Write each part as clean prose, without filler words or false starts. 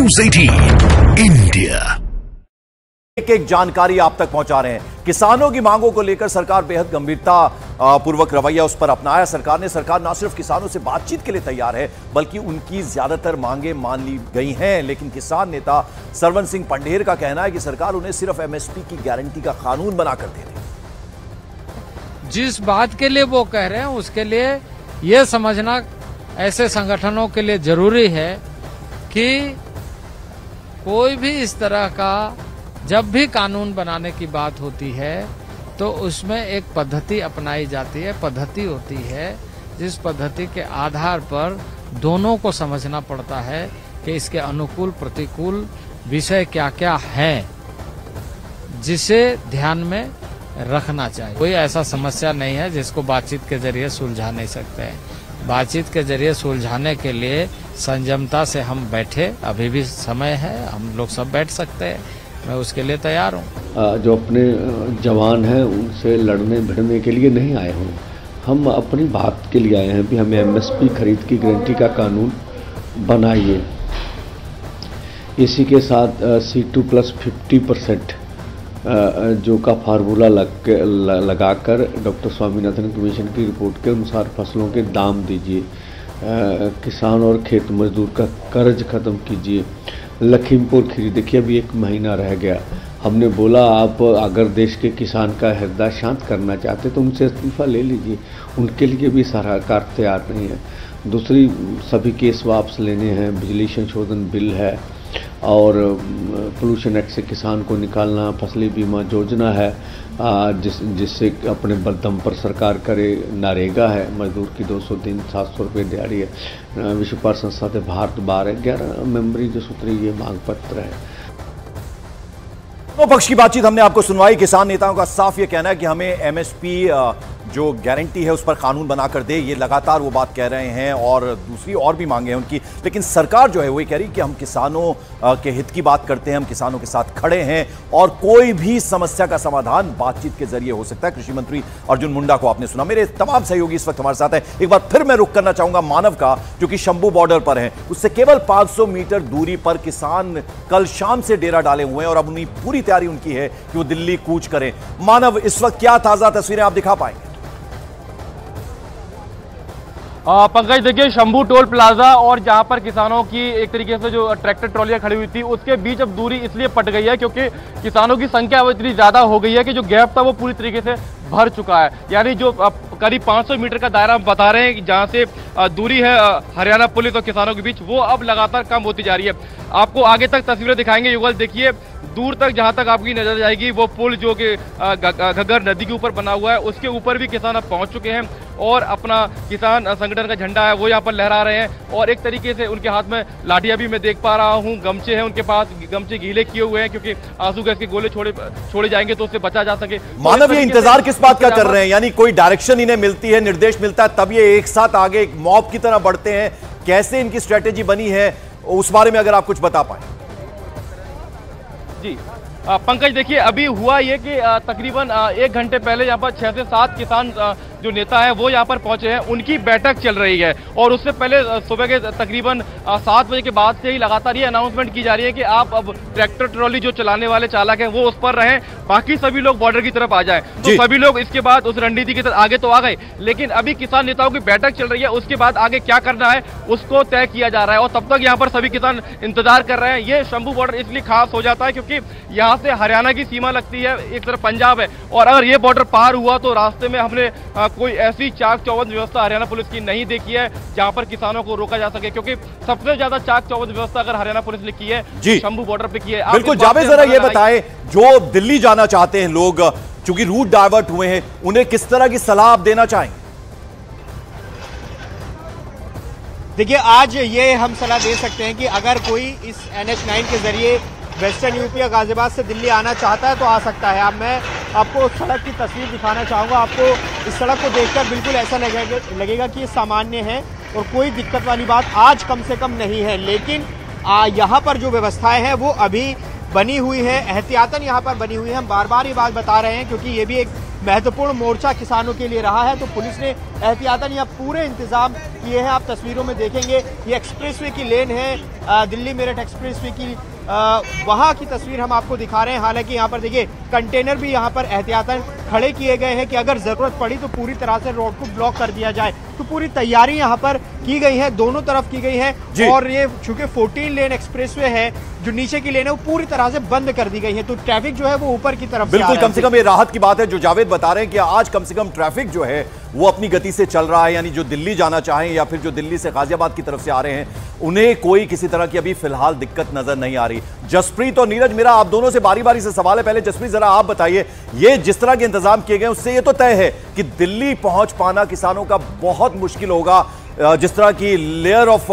News 18 India. एक एक जानकारी आप तक पहुंचा रहे हैं। किसानों की मांगों को लेकर सरकार बेहद गंभीरता पूर्वक रवैया उस पर अपनाया सरकार ना सिर्फ किसानों से बातचीत के लिए तैयार है बल्कि उनकी ज्यादातर मांगे मान ली गई हैं। लेकिन किसान नेता सरवन सिंह पंढेर का कहना है कि सरकार उन्हें सिर्फ एमएसपी की गारंटी का कानून बनाकर दे रही। जिस बात के लिए वो कह रहे हैं उसके लिए यह समझना ऐसे संगठनों के लिए जरूरी है कि कोई भी इस तरह का जब भी कानून बनाने की बात होती है तो उसमें एक पद्धति अपनाई जाती है, पद्धति होती है जिस पद्धति के आधार पर दोनों को समझना पड़ता है कि इसके अनुकूल प्रतिकूल विषय क्या क्या हैं जिसे ध्यान में रखना चाहिए। कोई ऐसा समस्या नहीं है जिसको बातचीत के जरिए सुलझा नहीं सकते हैं। बातचीत के जरिए सुलझाने के लिए संयमता से हम बैठे, अभी भी समय है, हम लोग सब बैठ सकते हैं, मैं उसके लिए तैयार हूँ। जो अपने जवान हैं उनसे लड़ने भिड़ने के लिए नहीं आए हैं, हम अपनी बात के लिए आए हैं कि हमें एमएसपी खरीद की गारंटी का कानून बनाइए। इसी के साथ C2+50% जो का फार्मूला लगाकर डॉक्टर स्वामीनाथन कमीशन की रिपोर्ट के अनुसार फसलों के दाम दीजिए, किसान और खेत मजदूर का कर्ज खत्म कीजिए। लखीमपुर खीरी देखिए अभी 1 महीना रह गया, हमने बोला आप अगर देश के किसान का हृदय शांत करना चाहते तो उनसे इस्तीफा ले लीजिए, उनके लिए भी सरकार तैयार नहीं है। दूसरी सभी केस वापस लेने हैं, बिजली संशोधन बिल है और पोल्यूशन एक्ट से किसान को निकालना, फसली बीमा योजना है जिससे अपने बलदम पर सरकार करे, नरेगा है, मजदूर की 200 दिन 700 रुपये दिहाड़ी है, विश्व व्यापार संस्था से भारत 11 मेंबरी जो सूत्री ये मांग पत्र है। दो पक्ष की बातचीत हमने आपको सुनवाई। किसान नेताओं का साफ ये कहना है कि हमें एमएसपी जो गारंटी है उस पर कानून बनाकर दे, ये लगातार वो बात कह रहे हैं और दूसरी और भी मांगे हैं उनकी। लेकिन सरकार जो है वो ये कह रही कि हम किसानों के हित की बात करते हैं, हम किसानों के साथ खड़े हैं और कोई भी समस्या का समाधान बातचीत के जरिए हो सकता है। कृषि मंत्री अर्जुन मुंडा को आपने सुना, मेरे तमाम सहयोगी इस वक्त हमारे साथ हैं। एक बार फिर मैं रुख करना चाहूंगा मानव का, जो कि शंभू बॉर्डर पर है, उससे केवल 500 मीटर दूरी पर किसान कल शाम से डेरा डाले हुए हैं और अब उन्हीं पूरी तैयारी उनकी है कि वो दिल्ली कूच करें। मानव, इस वक्त क्या ताजा तस्वीरें आप दिखा पाएंगे? पंकज देखिए, शंभू टोल प्लाजा और जहां पर किसानों की एक तरीके से जो ट्रैक्टर ट्रॉलियां खड़ी हुई थी उसके बीच अब दूरी इसलिए पट गई है क्योंकि किसानों की संख्या अब इतनी ज्यादा हो गई है कि जो गैप था वो पूरी तरीके से भर चुका है। यानी जो करीब 500 मीटर का दायरा हम बता रहे हैं कि जहां से दूरी है हरियाणा पुलिस और किसानों के बीच, वो अब लगातार कम होती जा रही है। आपको आगे तक तस्वीरें दिखाएंगे युगल, देखिए दूर तक जहां तक आपकी नजर जाएगी वो पुल जो कि घग्गर नदी के ऊपर बना हुआ है उसके ऊपर भी किसान अब पहुंच चुके हैं और अपना किसान संगठन का झंडा है वो यहाँ पर लहरा रहे हैं और एक तरीके से उनके हाथ में लाठियां भी मैं देख पा रहा हूँ, गमछे हैं उनके पास, गमछे गीले किए हुए हैं क्योंकि आंसू गैस के गोले छोड़े जाएंगे तो उससे बचा जा सके। मानव, ये इंतजार किस बात का कर रहे हैं? यानी कोई डायरेक्शन इन्हें मिलती है, निर्देश मिलता है तब ये एक साथ आगे एक मॉब की तरह बढ़ते हैं? कैसे इनकी स्ट्रेटेजी बनी है उस बारे में अगर आप कुछ बता पाए। जी पंकज देखिए, अभी हुआ ये कि तकरीबन 1 घंटे पहले यहाँ पर 6 से 7 किसान जो नेता है वो यहाँ पर पहुंचे हैं, उनकी बैठक चल रही है और उससे पहले सुबह के तकरीबन 7 बजे के बाद से ही लगातार ये अनाउंसमेंट की जा रही है कि आप अब ट्रैक्टर ट्रॉली जो चलाने वाले चालक हैं वो उस पर रहें, बाकी सभी लोग बॉर्डर की तरफ आ जाएं। तो सभी लोग इसके बाद उस रणनीति की तरफ आगे तो आ गए, लेकिन अभी किसान नेताओं की बैठक चल रही है, उसके बाद आगे क्या करना है उसको तय किया जा रहा है और तब तक यहाँ पर सभी किसान इंतजार कर रहे हैं। ये शंभू बॉर्डर इसलिए खास हो जाता है क्योंकि यहाँ से हरियाणा की सीमा लगती है, एक तरफ पंजाब है और अगर ये बॉर्डर पार हुआ तो रास्ते में हमने कोई ऐसी चाक चौबंद व्यवस्था हरियाणा पुलिस की नहीं देखी है जहां पर किसानों को रोका जा सके, क्योंकि सबसे ज्यादा चाक चौबंद व्यवस्था अगर हरियाणा पुलिस ने की है शंभू बॉर्डर पे की है। बिल्कुल जावेद, जरा ये बताएं, जो दिल्ली जाना चाहते हैं लोग, चूंकि रूट डाइवर्ट हुए हैं, उन्हें किस तरह की सलाह आप देना चाहेंगे? देखिए, आज ये हम सलाह दे सकते हैं कि अगर कोई इस NH9 के जरिए वेस्टर्न यूपी या गाजियाबाद से दिल्ली आना चाहता है तो आ सकता है। अब मैं आपको सड़क की तस्वीर दिखाना चाहूँगा। आपको इस सड़क को देखकर बिल्कुल ऐसा लगेगा कि ये सामान्य है और कोई दिक्कत वाली बात आज कम से कम नहीं है, लेकिन यहाँ पर जो व्यवस्थाएं हैं वो अभी बनी हुई है, एहतियातन यहाँ पर बनी हुई है। हम बार बार ये बात बता रहे हैं क्योंकि ये भी एक महत्वपूर्ण मोर्चा किसानों के लिए रहा है, तो पुलिस ने एहतियातन यहाँ पूरे इंतजाम किए हैं। आप तस्वीरों में देखेंगे ये एक्सप्रेसवे की लेन है, दिल्ली मेरठ एक्सप्रेसवे की, वहाँ की तस्वीर हम आपको दिखा रहे हैं। हालांकि यहाँ पर देखिए कंटेनर भी यहाँ पर एहतियातन खड़े किए गए हैं कि अगर जरूरत पड़ी तो पूरी तरह से रोड को ब्लॉक कर दिया जाए। तो पूरी तैयारी यहाँ पर की गई है, दोनों तरफ की गई है। और ये चूंकि 14 लेन एक्सप्रेसवे है, जो नीचे की लेन है वो पूरी तरह से बंद कर दी गई है, तो ट्रैफिक जो है वो ऊपर की तरफ बिल्कुल, कम से कम ये राहत की बात है जो जावेद बता रहे हैं कि आज कम से कम ट्रैफिक जो है वो अपनी गति से चल रहा है। यानी जो दिल्ली जाना चाहें या फिर जो दिल्ली से गाजियाबाद की तरफ से आ रहे हैं, उन्हें कोई किसी तरह की अभी फिलहाल दिक्कत नजर नहीं आ रही। जसप्रीत और नीरज, मेरा आप दोनों से बारी बारी से सवाल है। पहले जसप्रीत, जरा आप बताइए, ये जिस तरह के इंतजाम किए गए उससे ये तो तय है कि दिल्ली पहुंच पाना किसानों का बहुत मुश्किल होगा, जिस तरह की लेयर ऑफ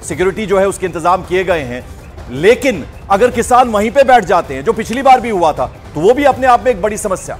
सिक्योरिटी जो है उसके इंतजाम किए गए हैं। लेकिन अगर किसान वहीं पे बैठ जाते हैं, जो पिछली बार भी हुआ था, तो वो भी अपने आप में एक बड़ी समस्या।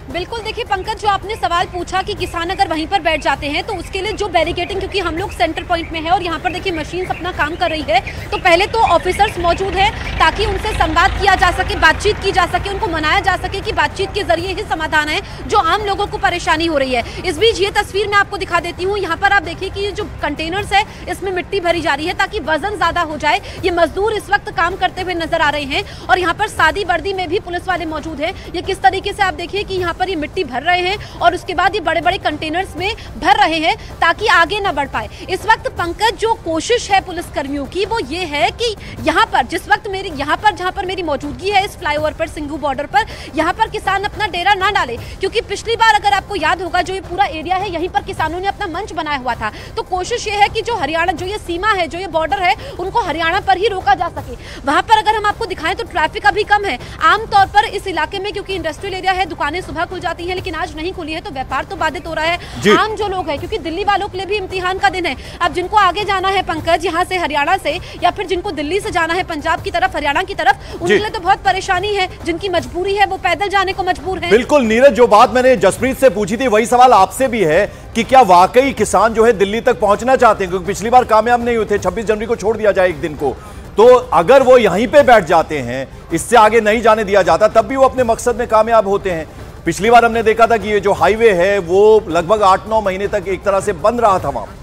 बिल्कुल, देखिए पंकज, जो आपने सवाल पूछा कि किसान अगर वहीं पर बैठ जाते हैं तो उसके लिए जो बैरिकेडिंग, क्योंकि हम लोग सेंटर पॉइंट में है और यहाँ पर देखिए मशीन अपना काम कर रही है, तो पहले तो ऑफिसर्स मौजूद हैं ताकि उनसे संवाद किया जा सके, बातचीत की जा सके, उनको मनाया जा सके कि बातचीत के जरिए ही समाधान है जो आम लोगों को परेशानी हो रही है। इस बीच ये तस्वीर मैं आपको दिखा देती हूँ। यहाँ पर आप देखिए कि जो कंटेनर्स है इसमें मिट्टी भरी जा रही है ताकि वजन ज्यादा हो जाए। ये मजदूर इस वक्त काम करते हुए नजर आ रहे हैं और यहाँ पर सादी वर्दी में भी पुलिस वाले मौजूद हैं। ये किस तरीके से आप देखिए कि यहाँ पर ये मिट्टी भर रहे हैं और उसके बाद ये बड़े बड़े कंटेनर्स में भर रहे हैं ताकि आगे न बढ़ पाए। इस वक्त पंकज जो कोशिश है पुलिस कर्मियों की वो ये है कि यहाँ पर जिस वक्त मेरी यहाँ पर जहाँ पर मेरी मौजूदगी है इस फ्लाईओवर पर, सिंघू बॉर्डर पर, यहाँ पर किसान अपना डेरा ना डाले, क्योंकि पिछली बार अगर आपको याद होगा जो ये पूरा एरिया है यहीं पर किसानों ने अपना मंच बनाया हुआ था। तो कोशिश ये है कि जो हरियाणा, जो ये सीमा है, जो ये बॉर्डर है, उनको हरियाणा पर ही रोका जा सके। वहां पर अगर हम आपको दिखाएं तो ट्रैफिक अभी कम है। आमतौर पर इस इलाके में क्योंकि इंडस्ट्रियल एरिया है, दुकानें सुबह खुल जाती है, लेकिन आज नहीं खुली है तो व्यापार तो बाधित हो रहा है। आम जो लोग हैं, क्योंकि दिल्ली वालों के लिए भी इम्तिहान का दिन है। अब जिनको आगे जाना है पंकज यहाँ से, हरियाणा से, या फिर जिनको दिल्ली से जाना है पंजाब की तरफ, हरियाणा की तरफ, उनके लिए तो बहुत परेशानी है। जिनकी मजबूरी है वो पैदल जाने को मजबूर है। बिल्कुल नीरज, जो बात मैंने जसप्रीत से पूछी थी वही सवाल आपसे भी है कि क्या वाकई किसान जो है दिल्ली तक पहुंचना चाहते हैं, क्योंकि पिछली बार कामयाब नहीं हुए थे। 26 जनवरी को छोड़ दिया जाए एक दिन को, तो अगर वो यहीं पे बैठ जाते हैं, इससे आगे नहीं जाने दिया जाता, तब भी वो अपने मकसद में कामयाब होते हैं। पिछली बार हमने देखा था कि ये जो हाईवे है वो लगभग 8-9 महीने तक एक तरह से बंद रहा था वहां।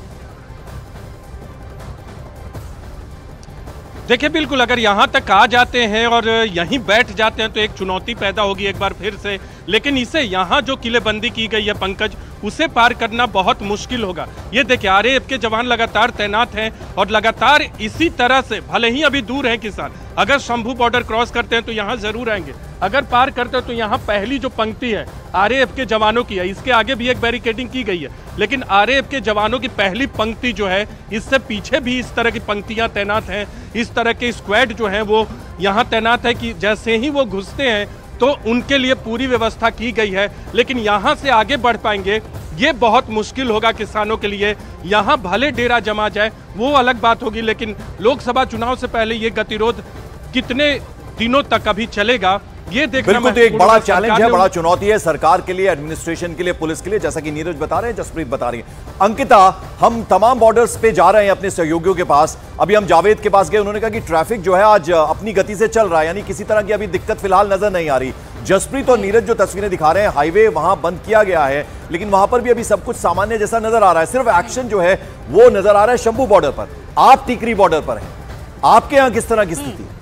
देखिए बिल्कुल, अगर यहाँ तक आ जाते हैं और यहीं बैठ जाते हैं तो एक चुनौती पैदा होगी एक बार फिर से। लेकिन इसे यहाँ जो किलेबंदी की गई है पंकज, उसे पार करना बहुत मुश्किल होगा। ये देखिए आरएएफ के जवान लगातार तैनात हैं और लगातार इसी तरह से, भले ही अभी दूर है किसान, अगर शंभू बॉर्डर क्रॉस करते हैं तो यहाँ जरूर आएंगे। अगर पार करते हैं तो यहाँ पहली जो पंक्ति है आरएएफ के जवानों की है, इसके आगे भी एक बैरिकेडिंग की गई है, लेकिन आरएएफ के जवानों की पहली पंक्ति जो है, इससे पीछे भी इस तरह की पंक्तियां तैनात हैं। इस तरह के स्क्वाड जो हैं वो यहाँ तैनात है कि जैसे ही वो घुसते हैं तो उनके लिए पूरी व्यवस्था की गई है। लेकिन यहाँ से आगे बढ़ पाएंगे ये बहुत मुश्किल होगा किसानों के लिए। यहाँ भले डेरा जमा जाए वो अलग बात होगी, लेकिन लोकसभा चुनाव से पहले ये गतिरोध कितने दिनों तक अभी चलेगा ये देखना बिल्कुल, तो एक बड़ा चैलेंज है, बड़ा चुनौती है सरकार के लिए, एडमिनिस्ट्रेशन के लिए, पुलिस के लिए, जैसा कि नीरज बता रहे हैं, जसप्रीत बता रही है। अंकिता, हम तमाम बॉर्डर्स पे जा रहे हैं अपने सहयोगियों के पास। अभी हम जावेद के पास गए, उन्होंने कहा कि ट्रैफिक जो है आज अपनी गति से चल रहा है, यानी किसी तरह की अभी दिक्कत फिलहाल नजर नहीं आ रही। जसप्रीत और नीरज जो तस्वीरें दिखा रहे हैं, हाईवे वहां बंद किया गया है, लेकिन वहां पर भी अभी सब कुछ सामान्य जैसा नजर आ रहा है। सिर्फ एक्शन जो है वो नजर आ रहा है शंभू बॉर्डर पर। आप टिकरी बॉर्डर पर हैं, आपके यहां किस तरह की स्थिति है?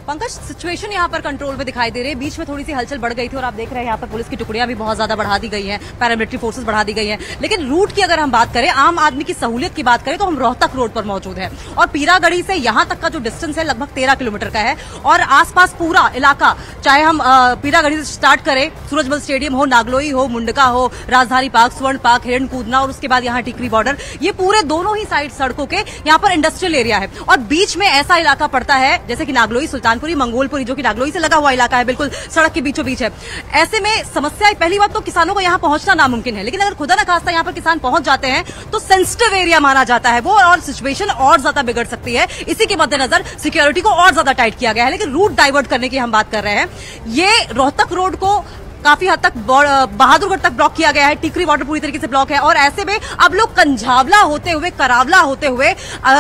पंकज, सिचुएशन यहाँ पर कंट्रोल में दिखाई दे रही है। बीच में थोड़ी सी हलचल बढ़ गई थी और आप देख रहे हैं यहाँ पर पुलिस की टुकड़ियां भी बहुत ज्यादा बढ़ा दी गई हैं, पैरामिलिट्री फोर्सेस बढ़ा दी गई हैं। लेकिन रूट की अगर हम बात करें, आम आदमी की सहूलियत की बात करें, तो हम रोहतक रोड पर मौजूद है और पीरागढ़ी से यहाँ तक का जो डिस्टेंस है लगभग 13 किलोमीटर का है। और आसपास पूरा इलाका, चाहे हम पीरागढ़ी से स्टार्ट करें, सूरजमल स्टेडियम हो, नागलोई हो, मुंडका हो, राजधानी पार्क, स्वर्ण पार्क, हिरण कूदना, और उसके बाद यहाँ टिकरी बॉर्डर, ये पूरे दोनों ही साइड सड़कों के यहाँ पर इंडस्ट्रियल एरिया है। और बीच में ऐसा इलाका पड़ता है जैसे कि नागलोई, सुल्तानपुरी, मंगोलपुरी, जो कि नागलोई से लगा हुआ इलाका है, बिल्कुल सड़क के बीचों बीच है। ऐसे में समस्या, पहली बात तो किसानों को यहाँ पहुंचना नामुमकिन है, लेकिन अगर खुदा न खास्ता यहाँ पर किसान पहुंच जाते हैं तो सेंसिटिव एरिया माना जाता है वो, और सिचुएशन और ज्यादा बिगड़ सकती है। इसी के मद्देनजर सिक्योरिटी को और ज्यादा टाइट किया गया है। लेकिन रूट डाइवर्ट करने की हम बात कर रहे हैं। ये रोहतक रोड को काफी हद तक बहादुरगढ़ तक ब्लॉक किया गया है, टिकरी बॉर्डर पूरी तरीके से ब्लॉक है। और ऐसे में अब लोग कंझावला होते हुए, करावला होते हुए,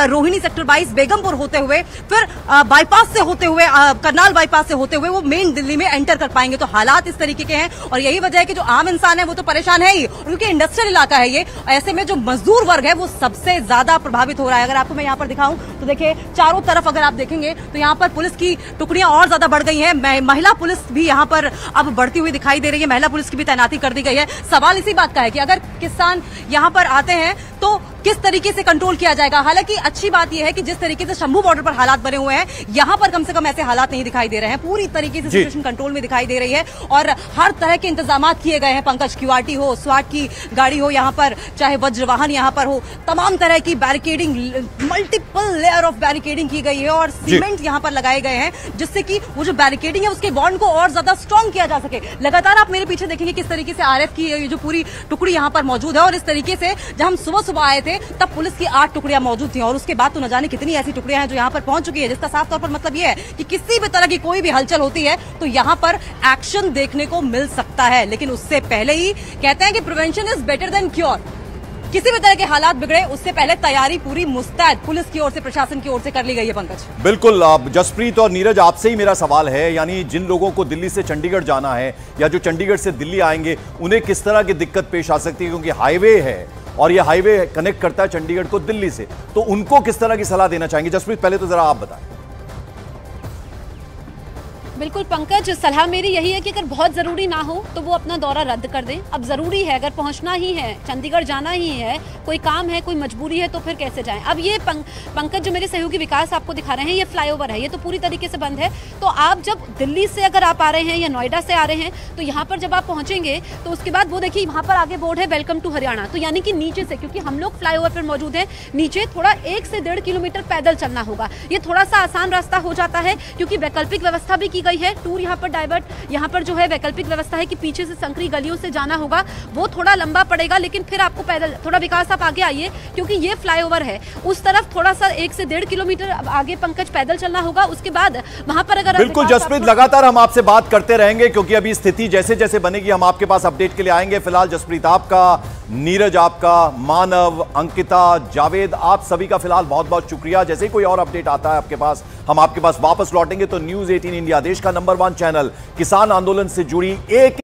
रोहिणी सेक्टर 22 बेगमपुर होते हुए, फिर बाईपास से होते हुए, करनाल बाईपास से होते हुए वो मेन दिल्ली में एंटर कर पाएंगे। तो हालात इस तरीके के हैं और यही वजह है कि जो आम इंसान है वो तो परेशान है ही, क्योंकि इंडस्ट्रियल इलाका है ये। ऐसे में जो मजदूर वर्ग है वो सबसे ज्यादा प्रभावित हो रहा है। अगर आपको मैं यहाँ पर दिखाऊं तो देखिए चारों तरफ अगर आप देखेंगे तो यहाँ पर पुलिस की टुकड़ियां और ज्यादा बढ़ गई हैं। महिला पुलिस भी यहाँ पर अब बढ़ती हुई दिखाई दे रही है, महिला पुलिस की भी तैनाती कर दी गई है। सवाल इसी बात का है कि अगर किसान यहाँ पर आते हैं तो किस तरीके से कंट्रोल किया जाएगा। हालांकि अच्छी बात यह है कि जिस तरीके से शंभू बॉर्डर पर हालात बने हुए हैं, यहाँ पर कम से कम ऐसे हालात नहीं दिखाई दे रहे हैं। पूरी तरीके से सिचुएशन कंट्रोल में दिखाई दे रही है और हर तरह के इंतजाम किए गए हैं। पंकज, क्यूआरटी हो, स्वाट की गाड़ी हो, यहाँ पर चाहे वज्रवाहन यहाँ पर हो, तमाम तरह की barricading, multiple layer of barricading की गई है और सीमेंट यहाँ पर लगाए गए हैं जिससे कि वो जो बैरिकेडिंग है उसके बॉन्ड को और ज्यादा स्ट्रॉन्ग किया जा सके। लगातार आप मेरे पीछे देखेंगे किस तरीके से आरएफ की जो पूरी टुकड़ी यहाँ पर मौजूद है और इस तरीके से जब हम सुबह आए थे तब पुलिस की 8 टुकड़ियां मौजूद थी और उसके बाद तो न जाने कितनी ऐसी टुकड़ियां हैं जो यहाँ पर पहुंच चुकी है, जिसका साफ तौर पर मतलब यह है कि किसी भी तरह की कोई भी हलचल होती है तो यहाँ पर एक्शन देखने को मिल सकता है। लेकिन उससे पहले ही कहते हैं कि prevention is better than cure. किसी भी तरह के हालात बिगड़े उससे पहले तैयारी पूरी मुस्तैद पुलिस की ओर से, प्रशासन की ओर से कर ली गई है। पंकज, बिल्कुल। जसप्रीत और नीरज, आपसे ही मेरा सवाल है, यानी जिन लोगों को दिल्ली से चंडीगढ़ जाना है या जो चंडीगढ़ से दिल्ली आएंगे उन्हें किस तरह की दिक्कत पेश आ सकती है, क्योंकि हाईवे है और यह हाईवे कनेक्ट करता है चंडीगढ़ को दिल्ली से, तो उनको किस तरह की सलाह देना चाहेंगे? जसप्रीत, पहले तो जरा आप बताएं। बिल्कुल पंकज, सलाह मेरी यही है कि अगर बहुत ज़रूरी ना हो तो वो अपना दौरा रद्द कर दें। अब ज़रूरी है, अगर पहुंचना ही है, चंडीगढ़ जाना ही है, कोई काम है, कोई मजबूरी है, तो फिर कैसे जाएं। अब ये पंकज जो मेरे सहयोगी विकास आपको दिखा रहे हैं, ये फ्लाईओवर है, ये तो पूरी तरीके से बंद है। तो आप जब दिल्ली से अगर आप आ रहे हैं या नोएडा से आ रहे हैं तो यहाँ पर जब आप पहुँचेंगे तो उसके बाद वो देखिए वहाँ पर आगे बोर्ड है वेलकम टू हरियाणा। तो यानी कि नीचे से, क्योंकि हम लोग फ्लाईओवर पर मौजूद हैं, नीचे थोड़ा 1 से 1.5 किलोमीटर पैदल चलना होगा। ये थोड़ा सा आसान रास्ता हो जाता है क्योंकि वैकल्पिक व्यवस्था भी की गई है। टूर यहाँ डाइवर्ट, यहाँ पर जो है वैकल्पिक व्यवस्था है कि पीछे से संकरी गलियों से जाना होगा, वो थोड़ा लंबा पड़ेगा, लेकिन फिर आपको पैदल थोड़ा, विकास आप आगे आइए क्योंकि ये फ्लाईओवर है, उस तरफ थोड़ा सा 1 से 1.5 किलोमीटर आगे पंकज पैदल चलना होगा। उसके बाद वहां पर अगर बिल्कुल जसप्रीत, लगातार हम आपसे बात करते रहेंगे क्योंकि अभी स्थिति जैसे जैसे बनेगी हम आपके पास अपडेट के लिए आएंगे। फिलहाल जसप्रीत आपका, नीरज आपका, मानव, अंकिता, जावेद, आप सभी का फिलहाल बहुत बहुत शुक्रिया। जैसे ही कोई और अपडेट आता है आपके पास, हम आपके पास वापस लौटेंगे। तो न्यूज़ 18 इंडिया, देश का नंबर 1 चैनल, किसान आंदोलन से जुड़ी एक